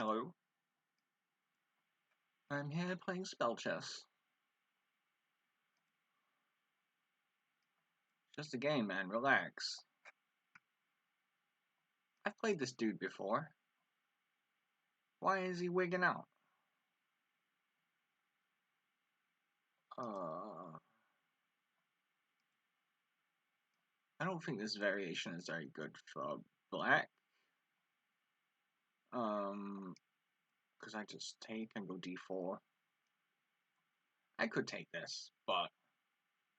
Hello. I'm here playing spell chess. Just a game, man. Relax. I've played this dude before. Why is he wigging out? I don't think this variation is very good for black. Because I just take and go d4. I could take this, but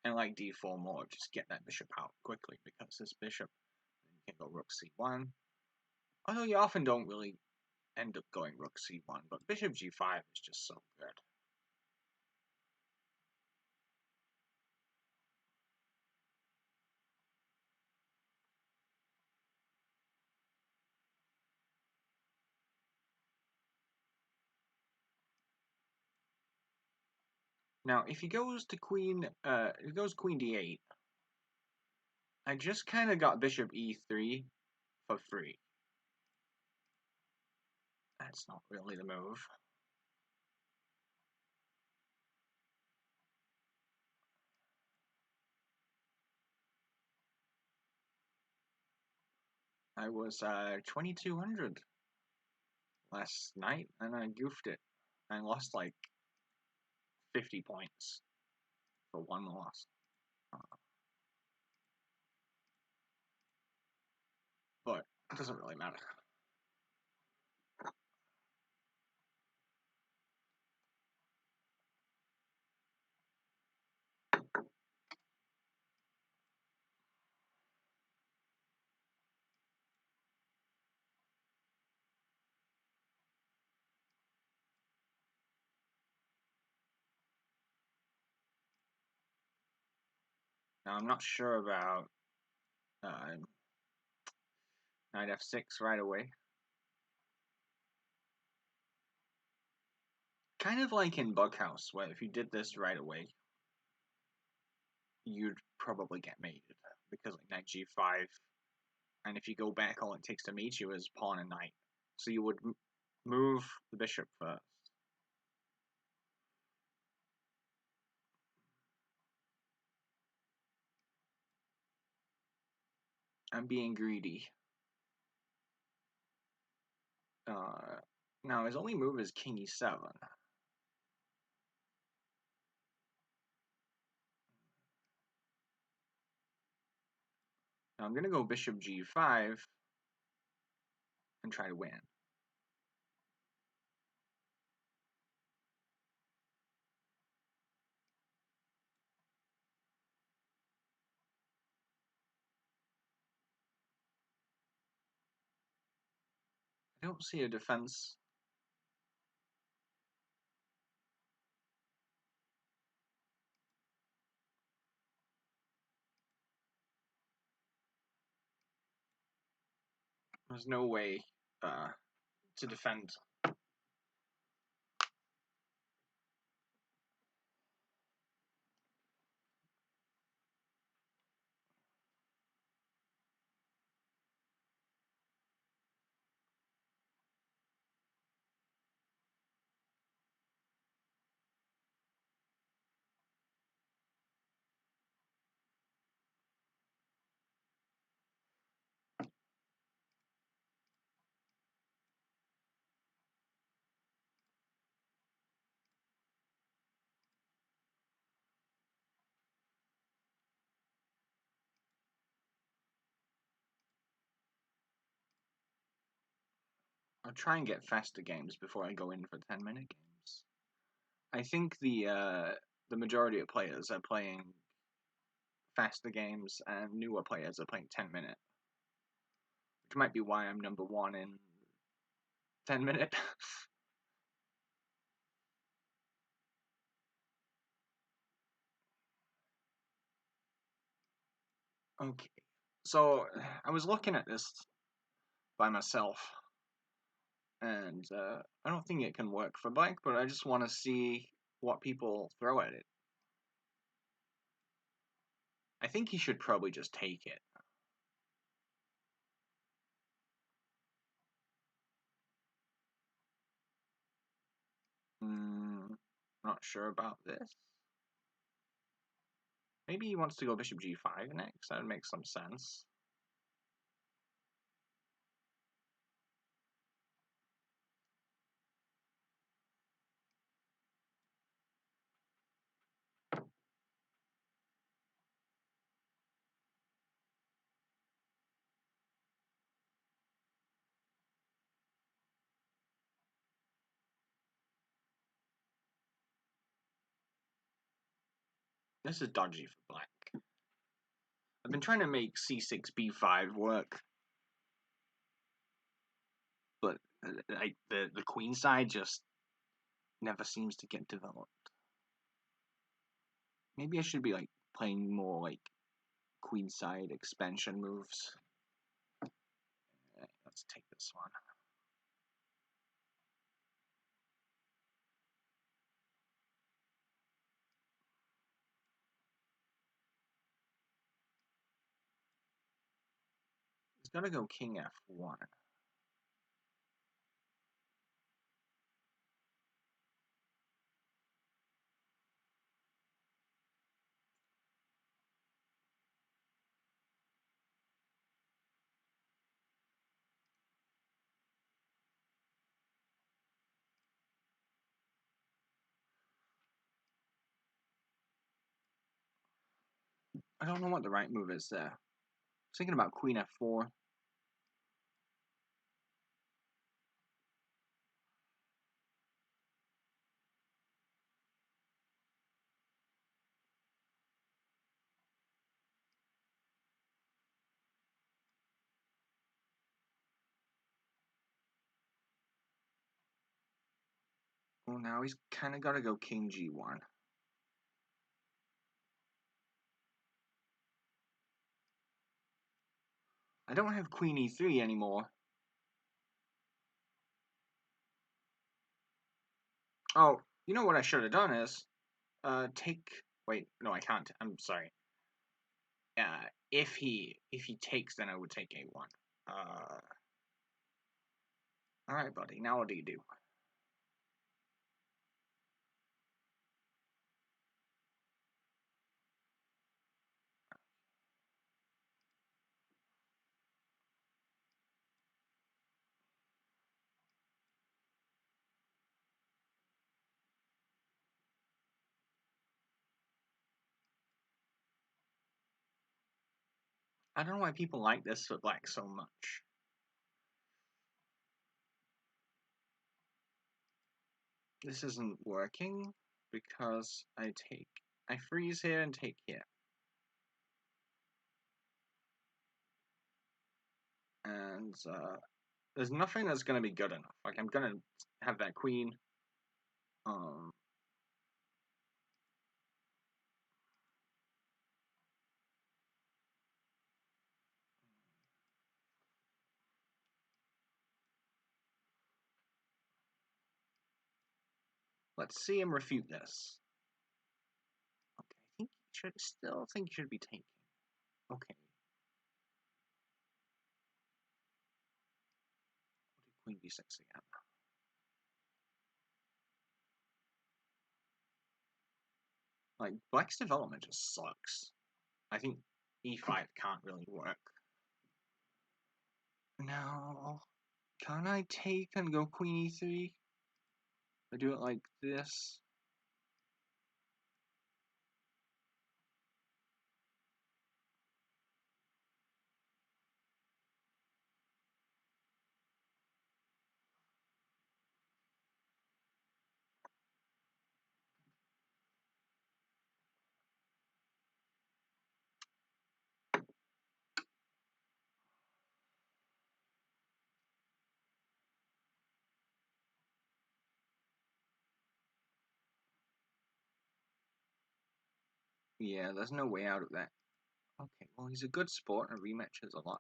I like d4 more. Just get that bishop out quickly because this bishop, then you can go rook c1. Although you often don't really end up going rook c1, but bishop g5 is just so good. Now, if he goes to queen d8, I just kind of got bishop e3 for free. That's not really the move. I was 2200 last night, and I goofed it. I lost like 50 points for one loss. But it doesn't really matter. Now, I'm not sure about knight f6 right away. Kind of like in Bughouse, where if you did this right away, you'd probably get mated. Because like knight g5, and if you go back, all it takes to mate you is pawn and knight. So you would move the bishop first. I'm being greedy. Now his only move is king e7. Now I'm going to go bishop g5 and try to win. I don't see a defense. There's no way to defend. I'll try and get faster games before I go in for 10-minute games. I think the majority of players are playing faster games, and newer players are playing 10-minute, which might be why I'm number one in 10-minute. Okay, so I was looking at this by myself, and I don't think it can work for black, but I just want to see what people throw at it. I think he should probably just take it. Not sure about this. Maybe he wants to go bishop g5 next. That would make some sense. This is dodgy for black. I've been trying to make c6 b5 work, but like the queen side just never seems to get developed. Maybe I should be like playing more like queenside expansion moves. Let's take this one. He's gonna go king f1. I don't know what the right move is there. I was thinking about queen f4. Well, now he's kind of got to go king g1. I don't have queen e3 anymore. Oh, you know what I should have done is, take. Wait, no, I can't. I'm sorry. If he takes, then I would take a1. All right, buddy. Now what do you do? I don't know why people like this for black so much. This isn't working because I freeze here and take here. And there's nothing that's going to be good enough. Like, I'm going to have that queen. Let's see him refute this. Okay, I think he should be taking. Okay. Queen b6 again. Like, black's development just sucks. I think e5 can't really work. Now, can I take and go queen e3? I do it like this. Yeah, there's no way out of that. Okay, well, he's a good sport and rematches a lot.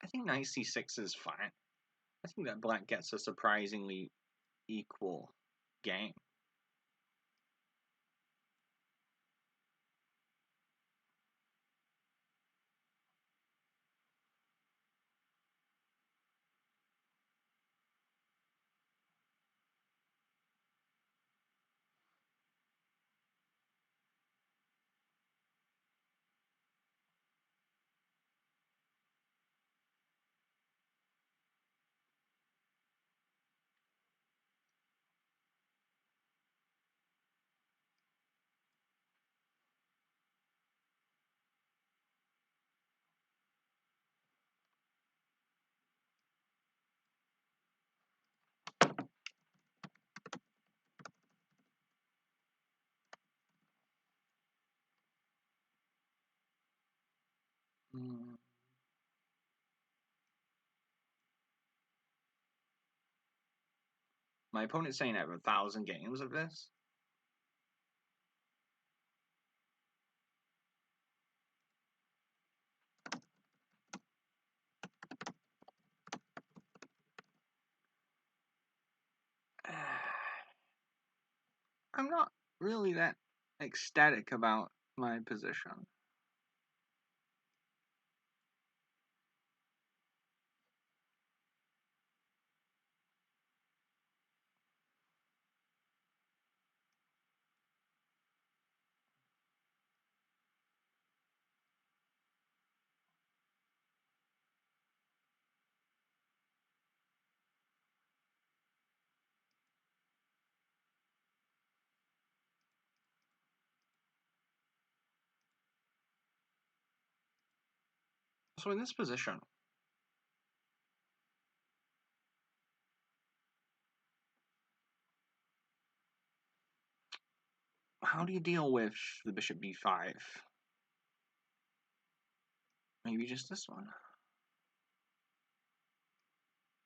I think knight c6 is fine. I think that black gets a surprisingly equal game. Mm. My opponent's saying I have 1,000 games of this. I'm not really that ecstatic about my position. So in this position, how do you deal with the bishop b5? Maybe just this one.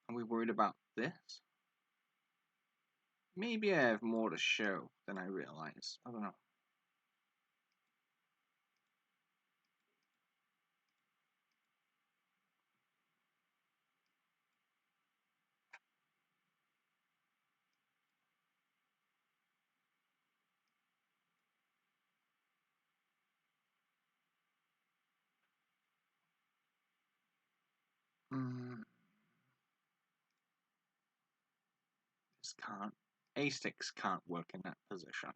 Are we worried about this? Maybe I have more to show than I realize. I don't know. This can't. A6 can't work in that position.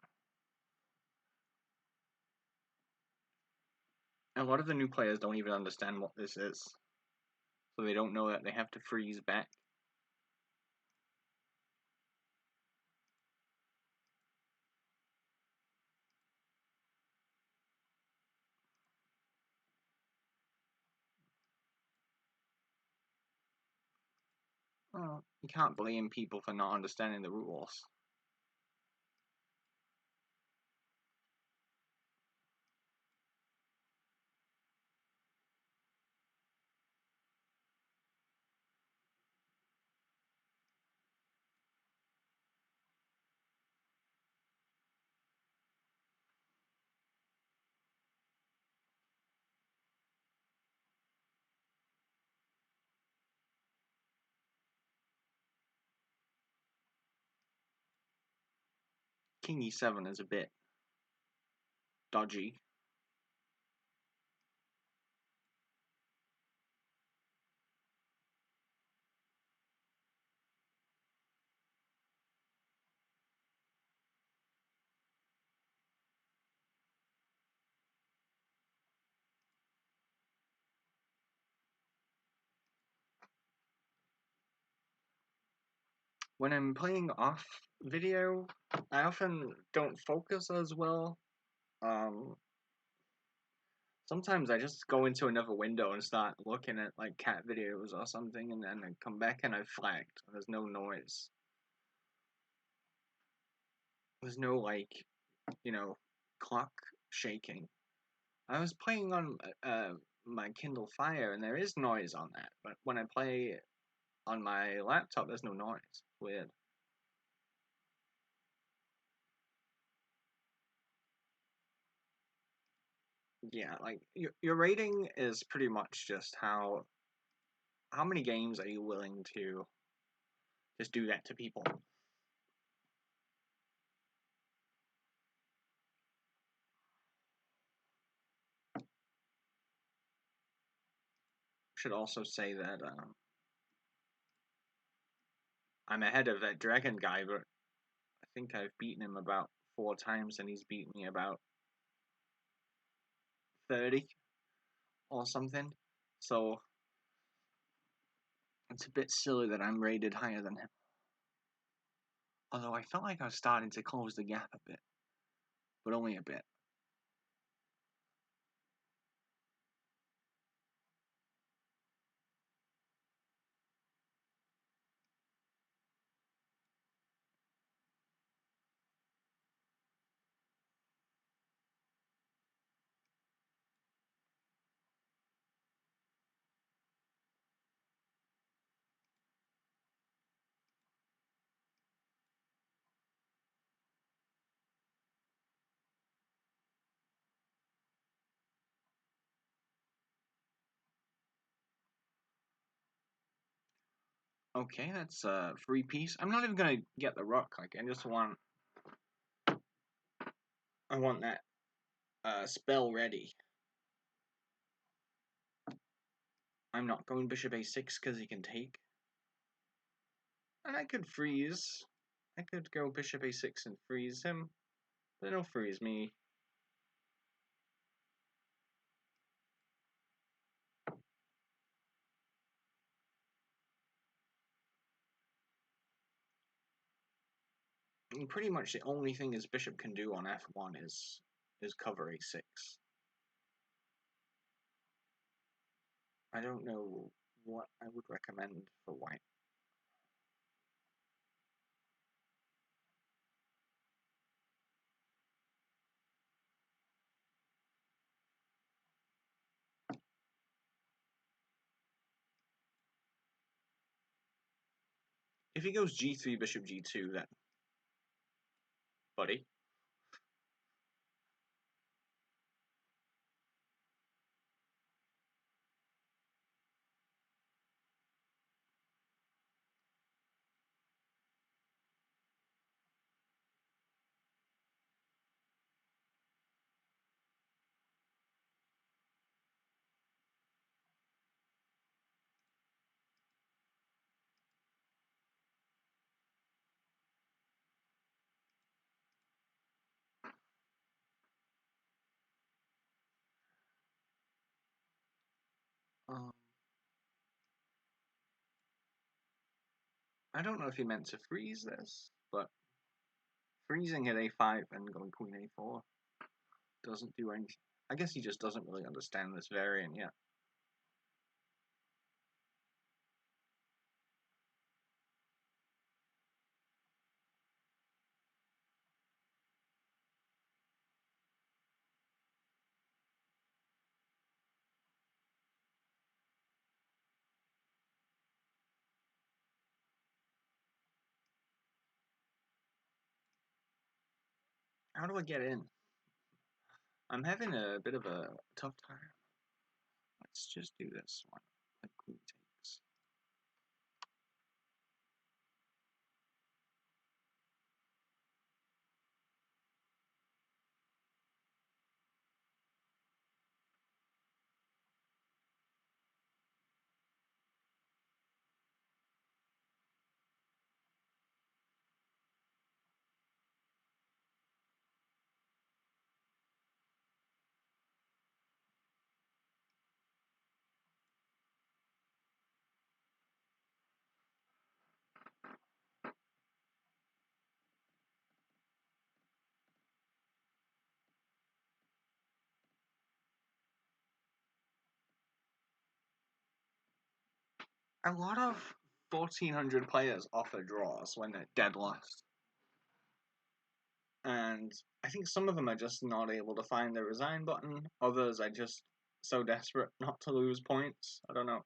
And a lot of the new players don't even understand what this is. So they don't know that they have to freeze back. Well, you can't blame people for not understanding the rules. King e7 is a bit dodgy. When I'm playing off video, I often don't focus as well. Sometimes I just go into another window and start looking at like cat videos or something, and then I come back and I've flagged. There's no noise. There's no like, clock shaking. I was playing on my Kindle Fire, and there is noise on that, but when I play on my laptop, there's no noise. Weird. Yeah, like your rating is pretty much just how many games are you willing to just do that to people? Should also say that I'm ahead of that dragon guy, but I think I've beaten him about 4 times, and he's beaten me about 30 or something. So it's a bit silly that I'm rated higher than him. Although I felt like I was starting to close the gap a bit, but only a bit. Okay, that's a free piece. I'm not even gonna get the rook. Like, I want that spell ready. I'm not going bishop a6 because he can take. And I could freeze. I could go bishop a6 and freeze him. But he'll freeze me. And pretty much the only thing his bishop can do on f1 is cover a6. I don't know what I would recommend for white. If he goes g3, bishop g2, then, buddy. Um, I don't know if he meant to freeze this, but freezing at a5 and going queen a4 doesn't do anything. I guess he just doesn't really understand this variant yet. How do I get in? I'm having a bit of a tough time. Let's just do this one. Like queen takes. A lot of 1400 players offer draws when they're dead last. And I think some of them are just not able to find the resign button. Others are just so desperate not to lose points. I don't know.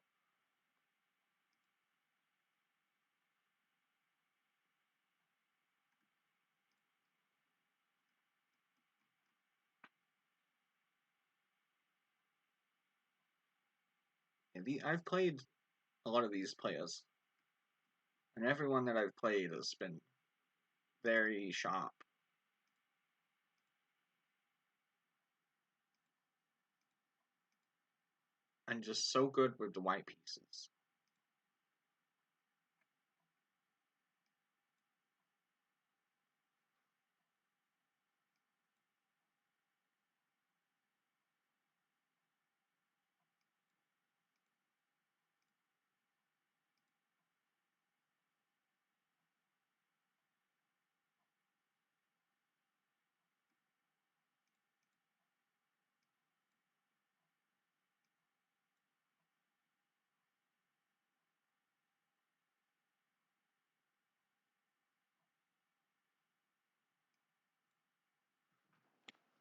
I've played a lot of these players, and everyone that I've played has been very sharp. And just so good with the white pieces.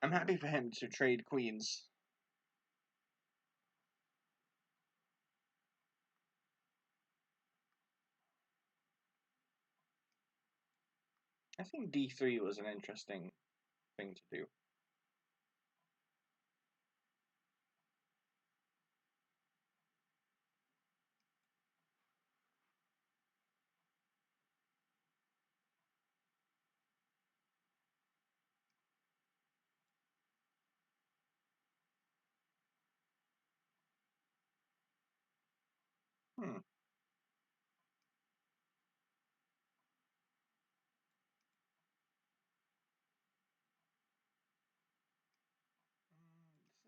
I'm happy for him to trade queens. I think d3 was an interesting thing to do.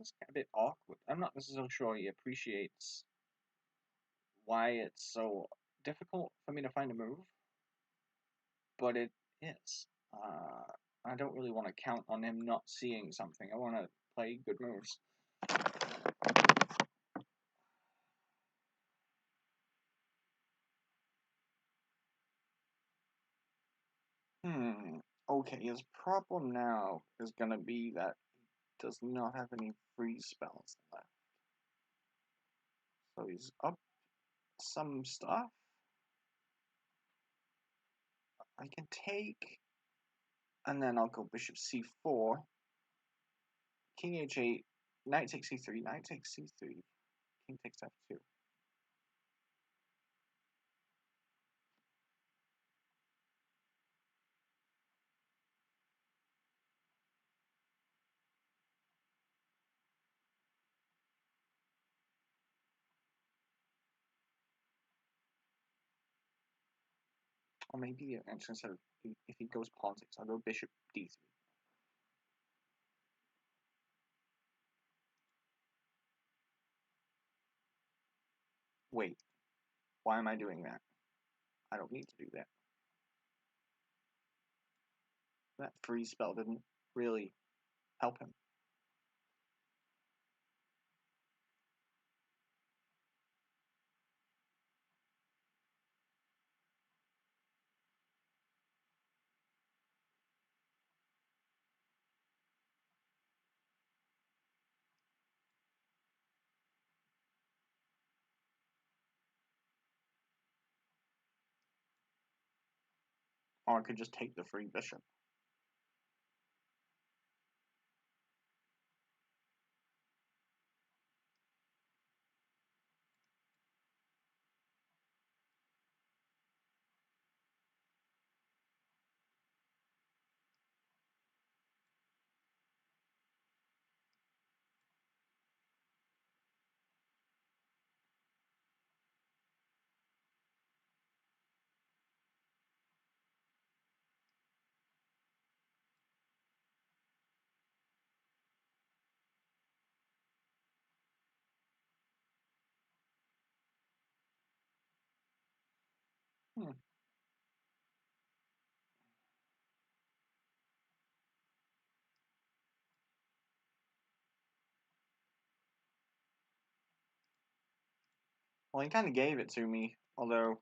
just a bit awkward. I'm not necessarily sure he appreciates why it's so difficult for me to find a move, but it is. I don't really want to count on him not seeing something. I want to play good moves. Okay, his problem now is gonna be that he does not have any freeze spells left. So he's up some stuff. I can take, and then I'll go bishop c4, king h8, knight takes c3, knight takes c3, king takes f2. Or maybe actually instead of if he goes pawn 6, I'll go bishop d3. Wait, why am I doing that? I don't need to do that. That freeze spell didn't really help him. Or I could just take the free bishop. Hmm. Well, he kind of gave it to me, although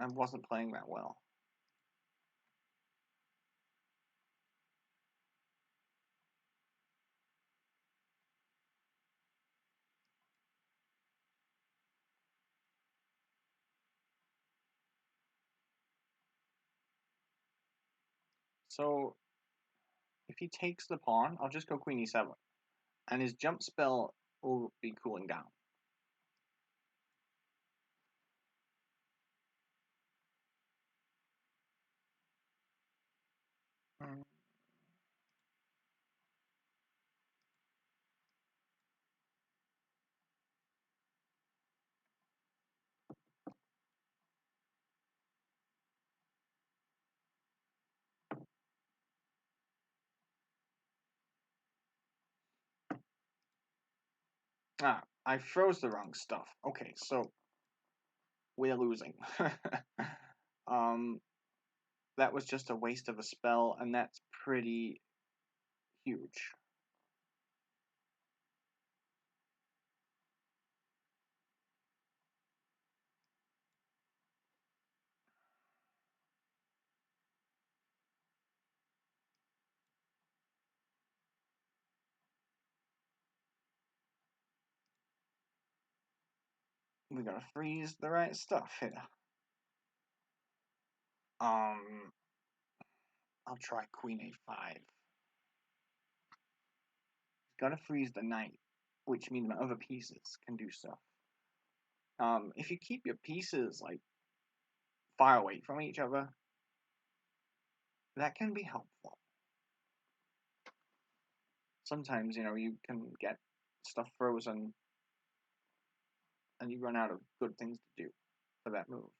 I wasn't playing that well. So if he takes the pawn, I'll just go queen e7, and his jump spell will be cooling down. Ah, I froze the wrong stuff. Okay, so we're losing. That was just a waste of a spell, and that's pretty huge. We gotta freeze the right stuff here. I'll try queen a5. Gotta freeze the knight, which means my other pieces can do stuff. If you keep your pieces like far away from each other, that can be helpful. Sometimes, you can get stuff frozen and you run out of good things to do for that move.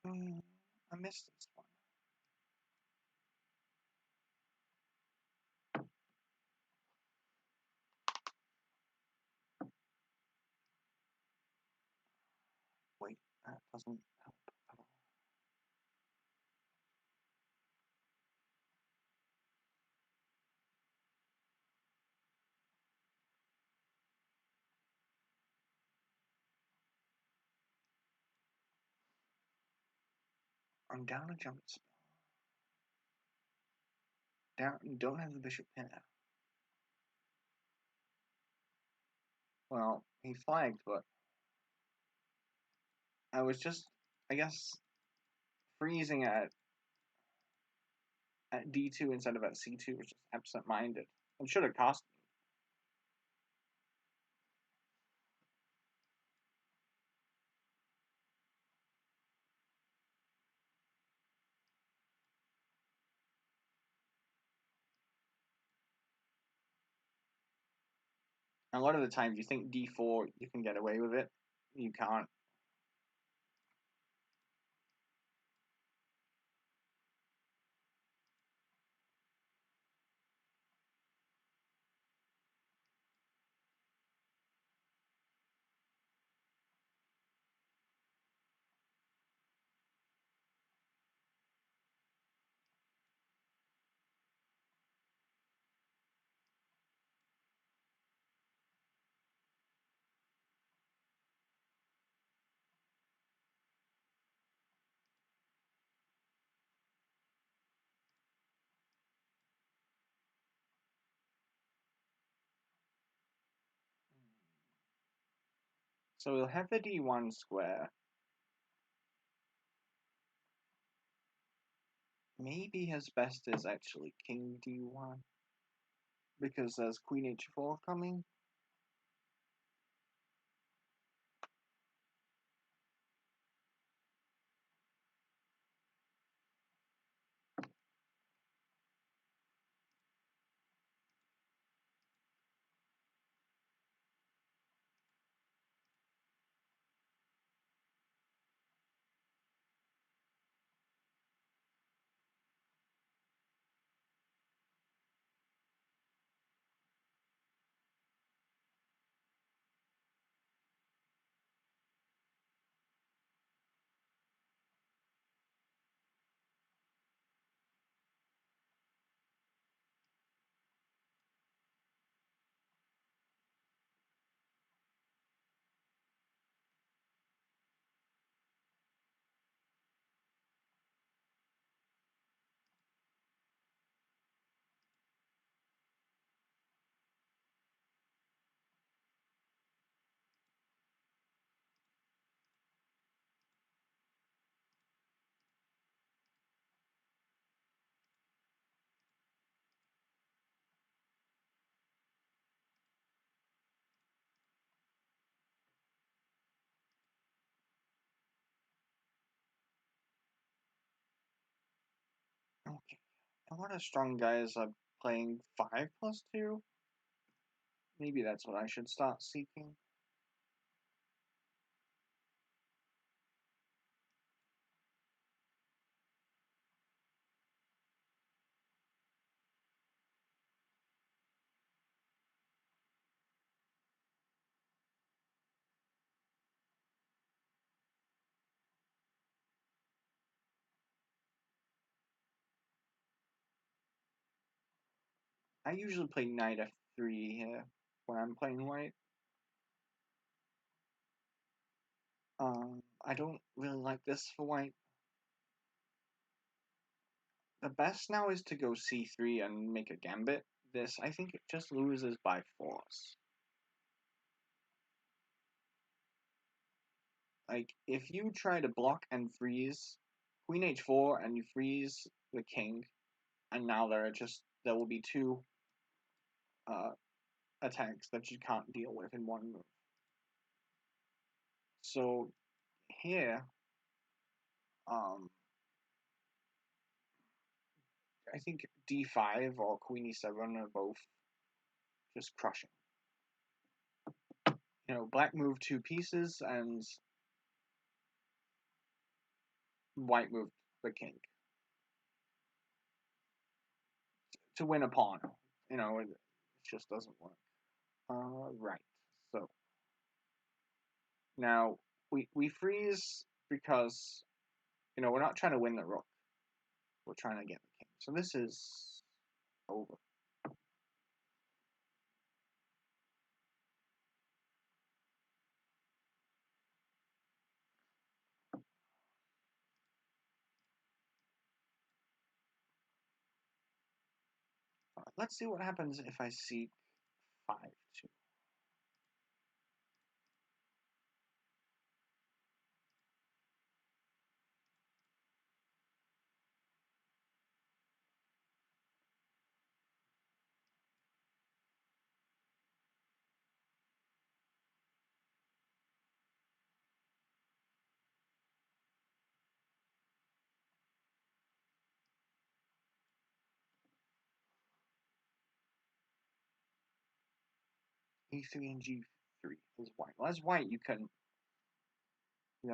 I missed this one. Wait, that doesn't help at all. I'm down a jump spell. Don't have the bishop here. Well, he flagged, but I was just, I guess, freezing at d2 instead of at c2 was just absent-minded. It should have cost me. A lot of the times you think d4 you can get away with it. You can't. So we'll have the d1 square. Maybe his best is actually king d1. Because there's queen h4 coming. Okay. A lot of strong guys are playing 5+2. Maybe that's what I should start seeking. I usually play knight f3 here when I'm playing white. I don't really like this for white. The best now is to go c3 and make a gambit. This, I think it just loses by force. Like, if you try to block and freeze queen h4 and you freeze the king, and now there will be two attacks that you can't deal with in one move. So here, I think d5 or queen e7 are both just crushing. Black moved 2 pieces, and white moved the king to win a pawn. You know, it just doesn't work. Right. So now we freeze because we're not trying to win the rook. We're trying to get the king. So this is over. Let's see what happens if I seek 5-2. E3 and G3 is white. Well, as white, you have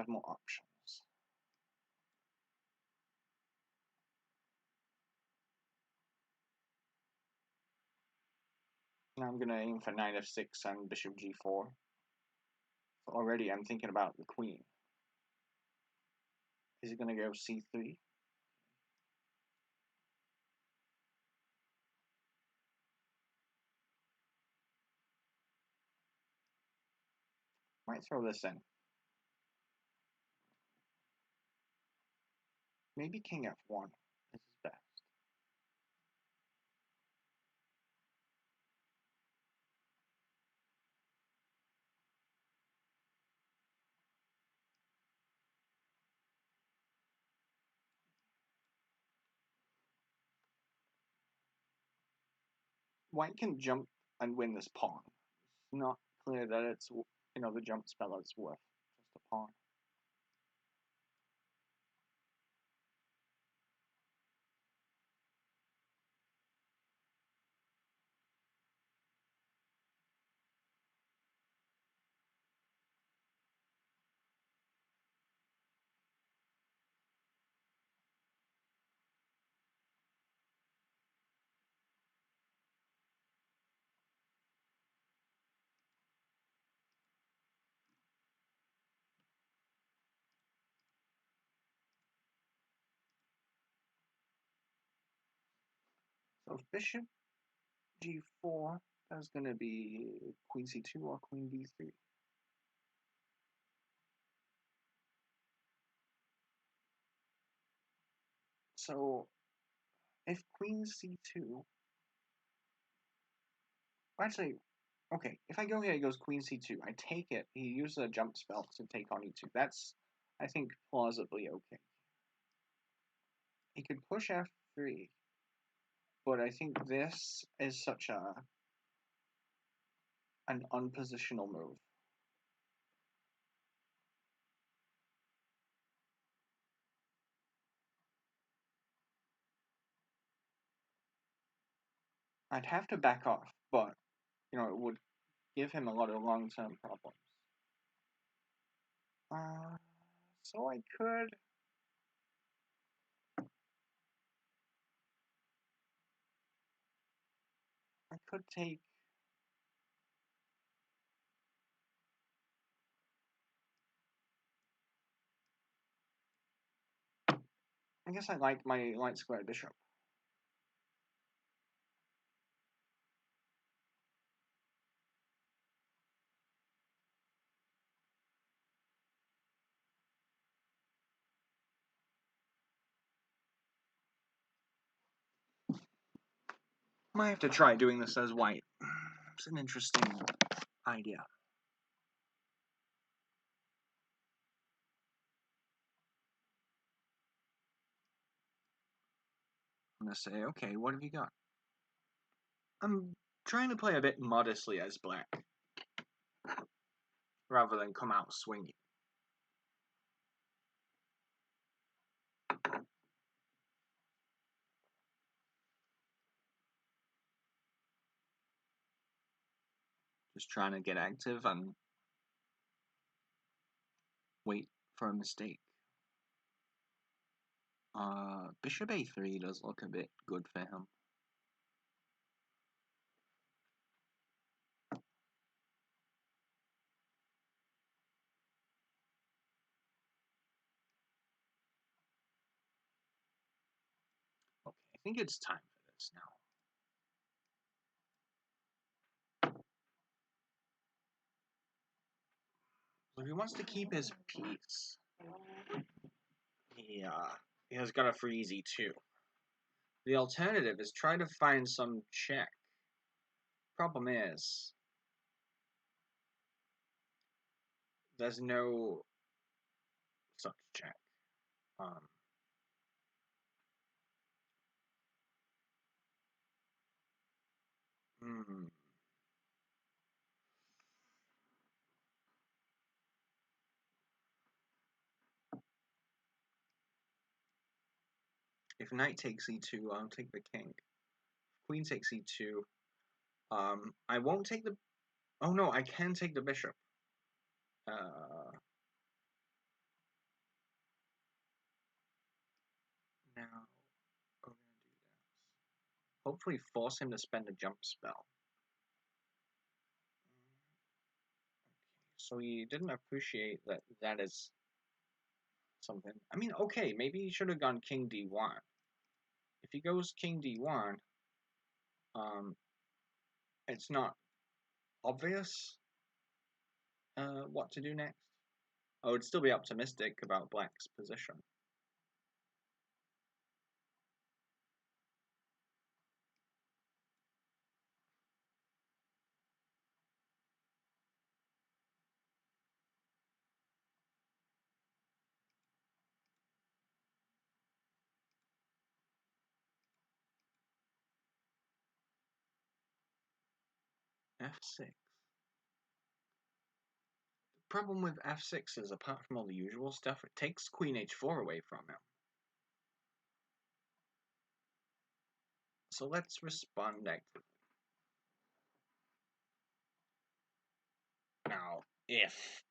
more options. Now I'm gonna aim for knight f6 and bishop g4. So already I'm thinking about the queen. Is it gonna go c3? Might throw this in. Maybe king f1 is best. White can jump and win this pawn. It's not clear that it's the jump spell is worth just a pawn. So if bishop g4, that's gonna be queen c2 or queen d3. So if queen c2, actually, okay, if I go here, he goes queen c2. I take it. He uses a jump spell to take on e2. That's, I think, plausibly okay. He could push f3, but I think this is such an unpositional move. I'd have to back off, but it would give him a lot of long-term problems. So I could take. I guess I like my light square bishop. Might have to try doing this as white. It's an interesting idea. I'm gonna say, okay, what have you got? I'm trying to play a bit modestly as black, rather than come out swinging. Just trying to get active and wait for a mistake. Bishop a3 does look a bit good for him. Okay, I think it's time for this now. So if he wants to keep his peace, he has got a free e2. The alternative is try to find some check. Problem is, there's no such check. Hmm. If knight takes e2, I'll take the king. Queen takes e2. I won't take the. Oh no, I can take the bishop. Now we're gonna do this. Hopefully, force him to spend a jump spell. So he didn't appreciate that. That is something. I mean, okay, maybe he should have gone king d1. If he goes king d1, it's not obvious what to do next. I would still be optimistic about black's position. f6. The problem with f6 is, apart from all the usual stuff, it takes queen h4 away from him. So let's respond actively. Now, if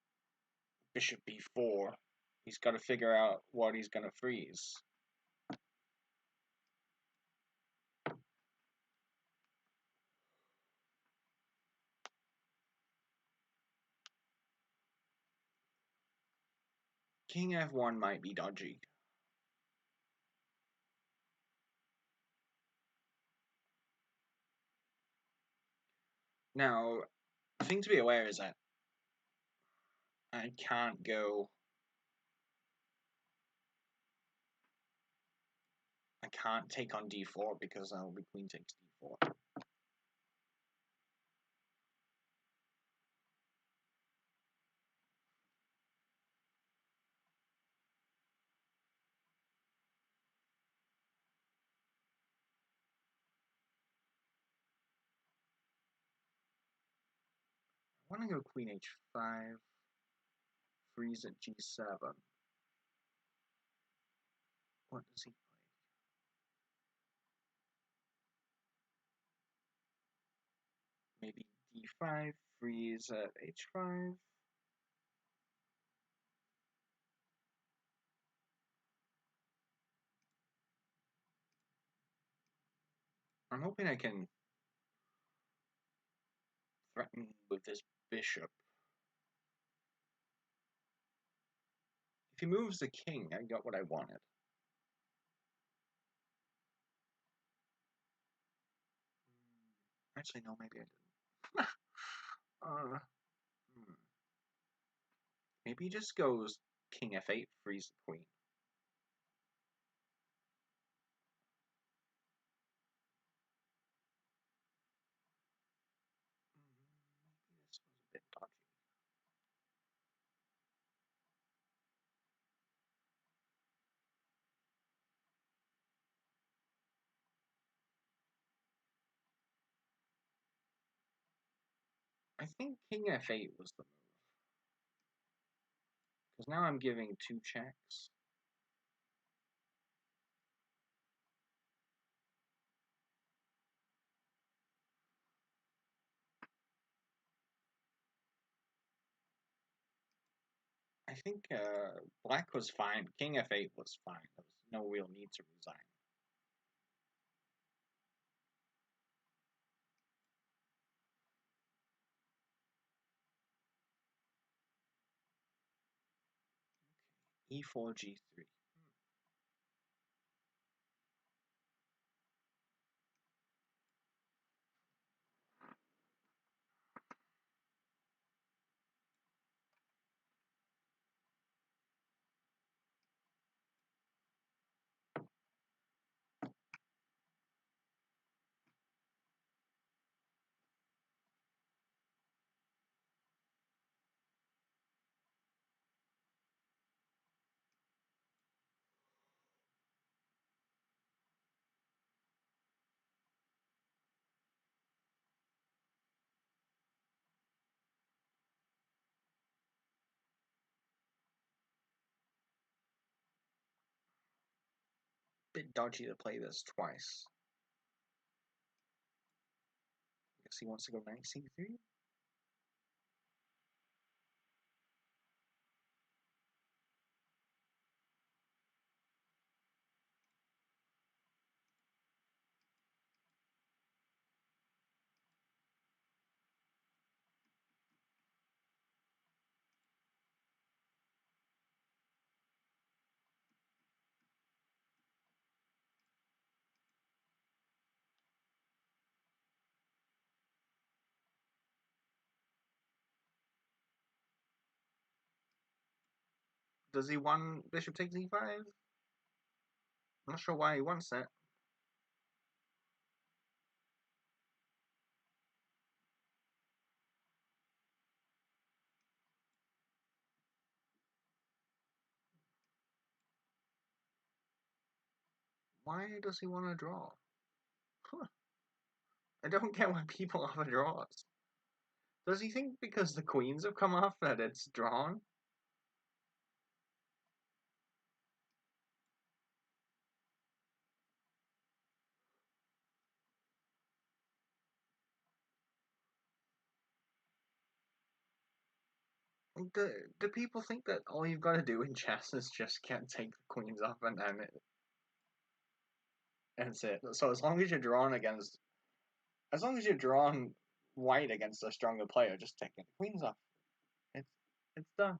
bishop b4, he's got to figure out what he's going to freeze. King f1 might be dodgy. Now, the thing to be aware is that I can't go. I can't take on d4 because that'll be queen takes d4. I want to go queen h5, freeze at g7. What does he play? Maybe d5, freeze at h5. I'm hoping I can threaten with this bishop. If he moves the king, I got what I wanted. Actually, no, maybe I didn't. Maybe he just goes king f8, freeze the queen. Maybe this was a bit dodgy. I think king f8 was the move. Because now I'm giving two checks. I think black was fine. King f8 was fine. There was no real need to resign. E4, G3. Bit dodgy to play this twice. Guess he wants to go knight C3. Does he want bishop takes E5? I'm not sure why he wants that. Why does he want to draw? Huh. I don't get why people offer draws. Does he think because the queens have come off that it's drawn? Do people think that all you've got to do in chess is just can't take the queens off and then that's it? So as long as you're drawn against, as long as you're drawn white against a stronger player, just taking the queens off. It's it's done.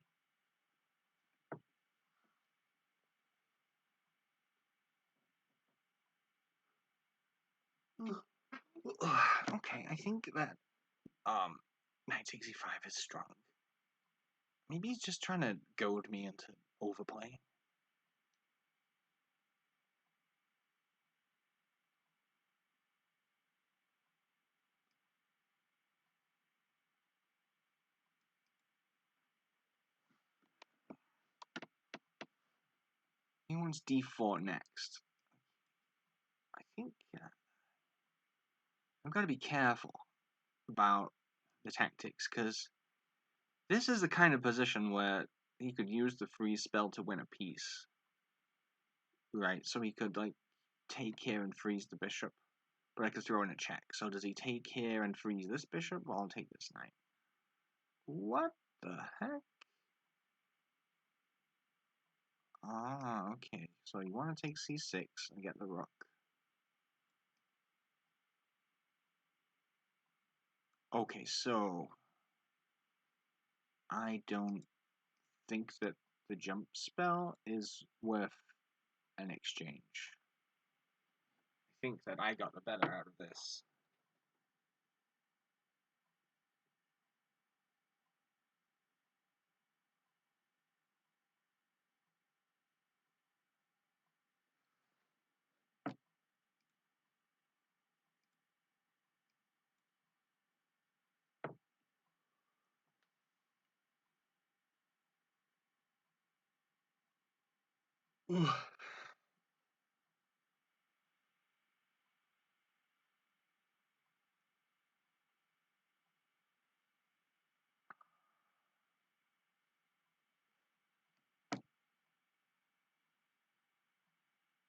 Okay, I think that knight takes e5 is strong. Maybe he's just trying to goad me into overplaying. He wants d4 next. I think I've got to be careful about the tactics because this is the kind of position where he could use the freeze spell to win a piece. Right, so he could like take here and freeze the bishop, but I could throw in a check. So does he take here and freeze this bishop? Well, I'll take this knight. What the heck? Ah, okay. So you want to take c6 and get the rook. Okay, so I don't think that the jump spell is worth an exchange. I think that I got the better out of this.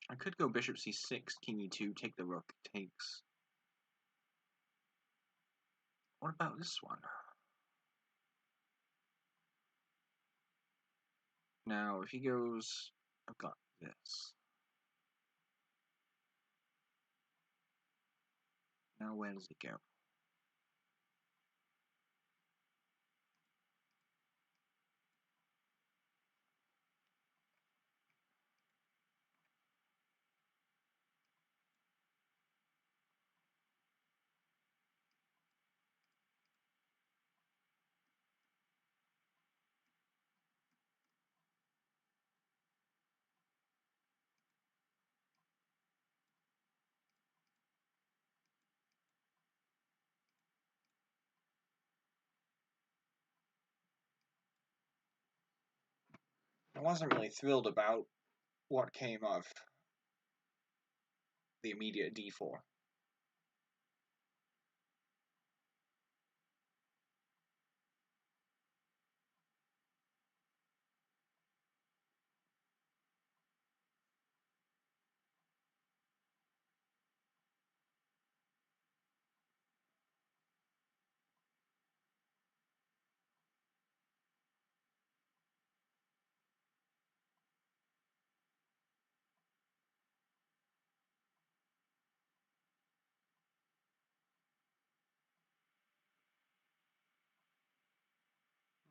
I could go bishop c6, king e2, take the rook, takes. What about this one? Now, if he goes, I've got this. Now where does it go? I wasn't really thrilled about what came of the immediate d4.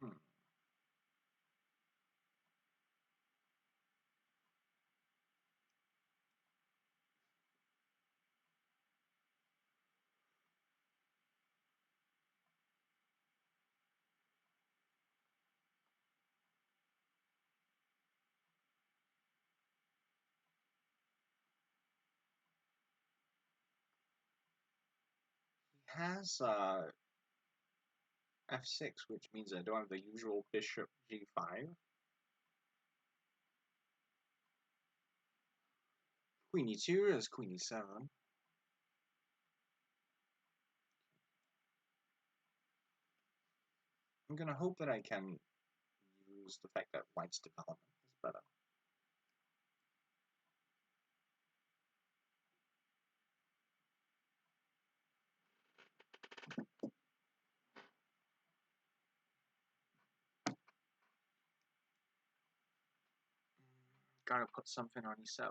Hmm. He has f6, which means I don't have the usual bishop g5. Queen e2 is queen e7. I'm gonna hope that I can use the fact that white's development is better. Gotta put something on e7.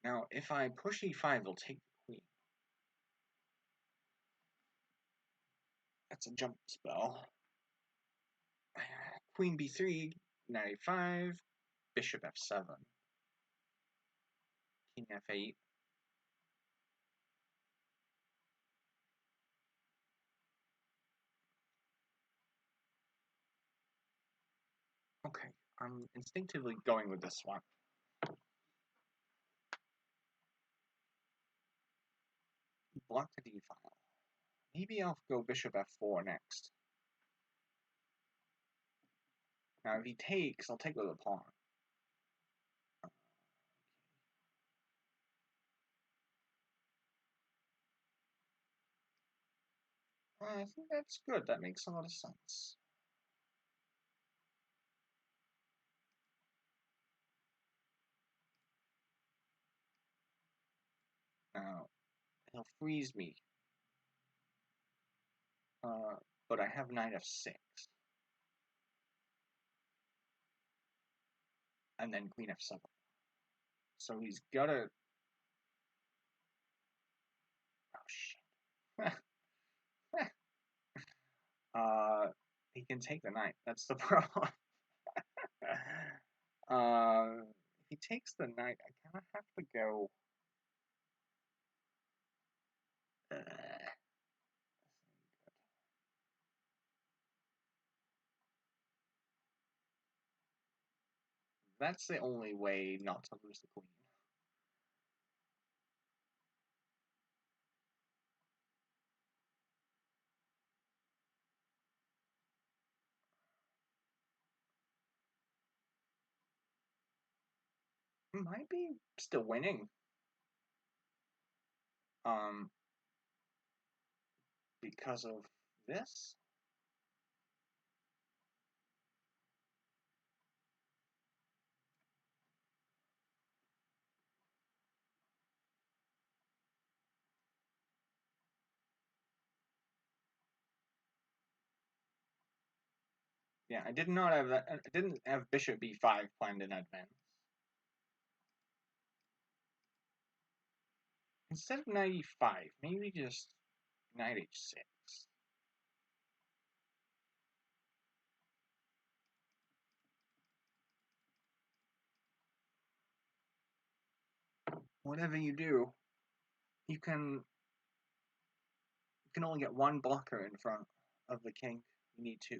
Now, if I push e5, it'll take the queen. That's a jump spell. Queen b3, knight a5, bishop f7, king f8. Okay, I'm instinctively going with this one. Block the d file. Maybe I'll go bishop f4 next. Now, if he takes, I'll take with a pawn. I think that's good. That makes a lot of sense. Now, he'll freeze me. But I have knight f6. And then queen f7. So he's gotta... Oh, shit. He can take the knight. That's the problem. If he takes the knight, I kind of have to go... That's the only way not to lose the queen. Might be still winning. Because of this. Yeah, I did not have that. I didn't have bishop b5 planned in advance. Instead of knight e5, maybe just knight h6. Whatever you do, you can only get one blocker in front of the king. You need two.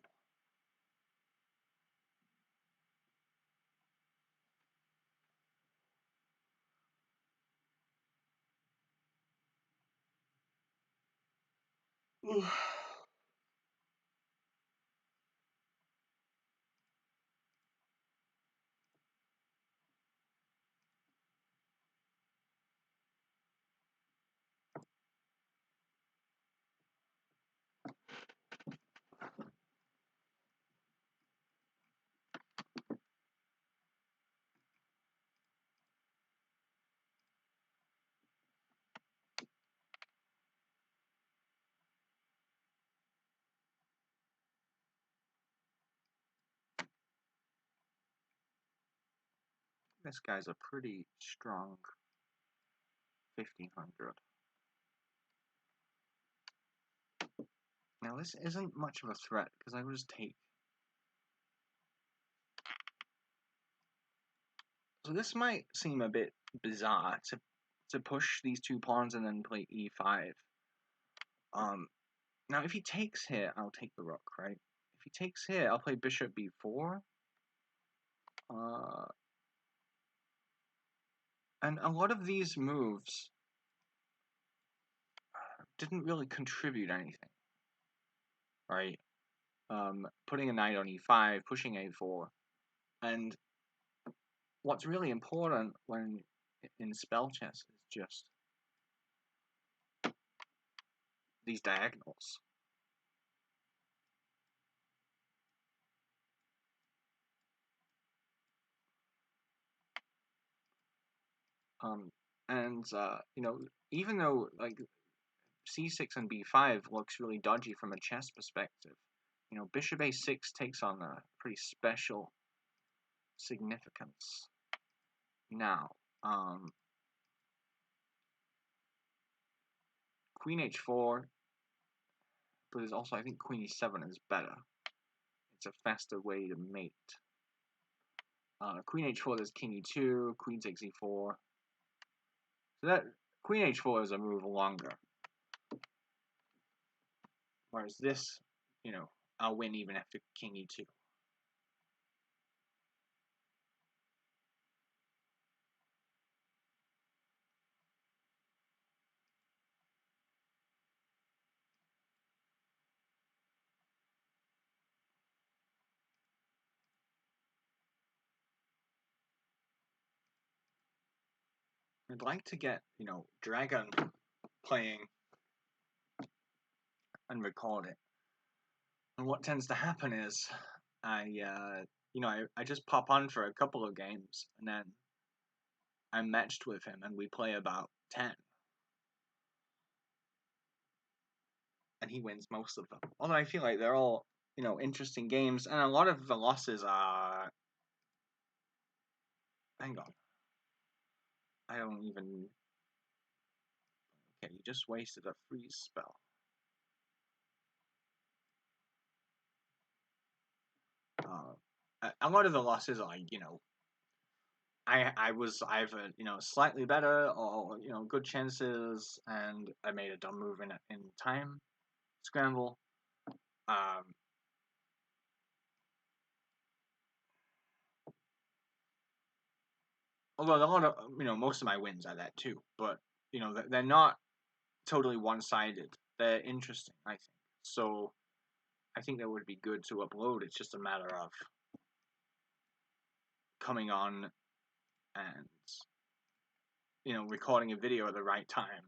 This guy's a pretty strong 1500. Now this isn't much of a threat because I would just take. So this might seem a bit bizarre to push these two pawns and then play e5. Now if he takes here, I'll take the rook, right? If he takes here, I'll play bishop b4. And a lot of these moves didn't really contribute anything, right? Putting a knight on e5, pushing a4, and what's really important when in spell chess is just these diagonals. You know, even though like c6 and b5 looks really dodgy from a chess perspective, you know, bishop a6 takes on a pretty special significance. Now, queen h4, but there's also, I think, queen e7 is better. It's a faster way to mate. Queen h4, there's king e2, queen takes e4. So that queen h4 is a move longer. Whereas this, you know, I'll win even after king e2. I'd like to get, you know, Dragon playing and record it. And what tends to happen is I just pop on for a couple of games and then I'm matched with him and we play about 10. And he wins most of them. Although I feel like they're all, you know, interesting games and a lot of the losses are. Hang on. I don't even. Okay, you just wasted a freeze spell. A lot of the losses are, you know, I was either, you know, slightly better or, you know, good chances and I made a dumb move in time scramble. Although a lot of, you know, most of my wins are that too, but, you know, they're not totally one-sided. They're interesting, I think. So I think that would be good to upload. It's just a matter of coming on and, you know, recording a video at the right time.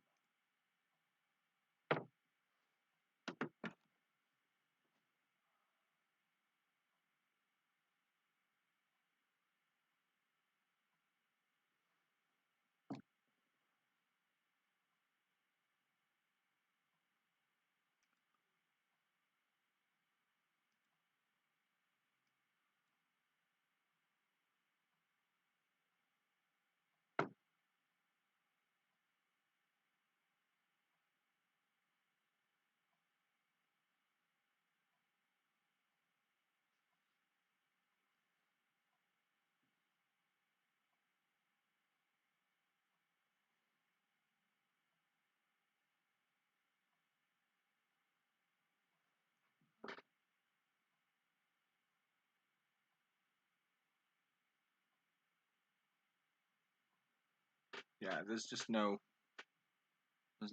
Yeah, there's just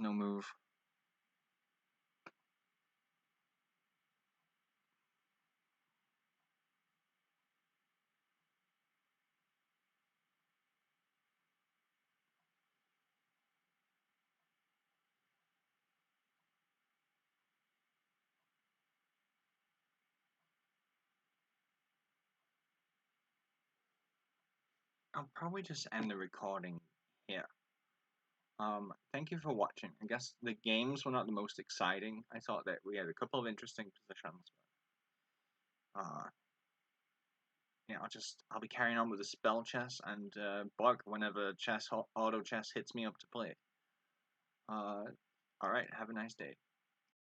no move. I'll probably just end the recording here. Thank you for watching. I guess the games were not the most exciting. I thought that we had a couple of interesting positions. Uh, yeah, I'll be carrying on with the spell chess and bug whenever auto chess hits me up to play. All right, have a nice day.